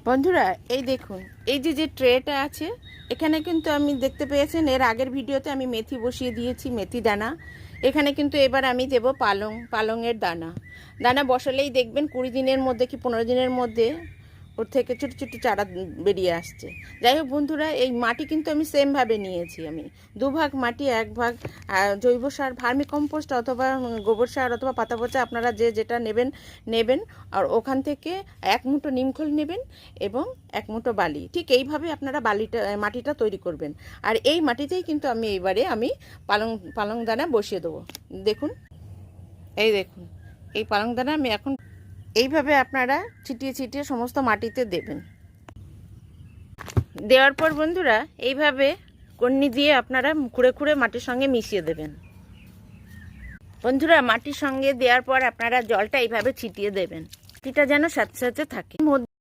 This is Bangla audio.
বন্ধুরা এই দেখুন, এই যে যে ট্রেটা আছে, এখানে কিন্তু আমি দেখতে পেয়েছেন এর আগের ভিডিওতে আমি মেথি বসিয়ে দিয়েছি, মেথি দানা। এখানে কিন্তু এবার আমি দেব পালংয়ের দানা। দানা বসালেই দেখবেন 20 দিনের মধ্যে কি 15 দিনের মধ্যে ওর থেকে ছোটো ছোটো চারা বেরিয়ে আসছে। যাই হোক বন্ধুরা, এই মাটি কিন্তু আমি সেমভাবে নিয়েছি। আমি 2 ভাগ মাটি, 1 ভাগ জৈব সার, ভার্মি কম্পোস্ট অথবা গোবর সার অথবা পাতা পচা, আপনারা যে যেটা নেবেন। আর ওখান থেকে 1 মুঠো নিমখোল নেবেন এবং 1 মুঠো বালি। ঠিক এইভাবে আপনারা মাটিটা তৈরি করবেন। আর এই মাটিতেই কিন্তু আমি এইবারে পালং দানা বসিয়ে দেবো। দেখুন, এই দেখুন, এই পালং দানা আমি এখন এইভাবে আপনারা ছিটিয়ে ছিটিয়ে সমস্ত মাটিতে দেবেন। দেওয়ার পর বন্ধুরা এইভাবে কন্নি দিয়ে আপনারা খুঁড়ে খুঁড়ে মাটির সঙ্গে মিশিয়ে দেবেন। বন্ধুরা মাটির সঙ্গে দেওয়ার পর আপনারা জলটা এইভাবে ছিটিয়ে দেবেন, মাটিটা যেন স্যাঁতস্যাঁতে থাকে।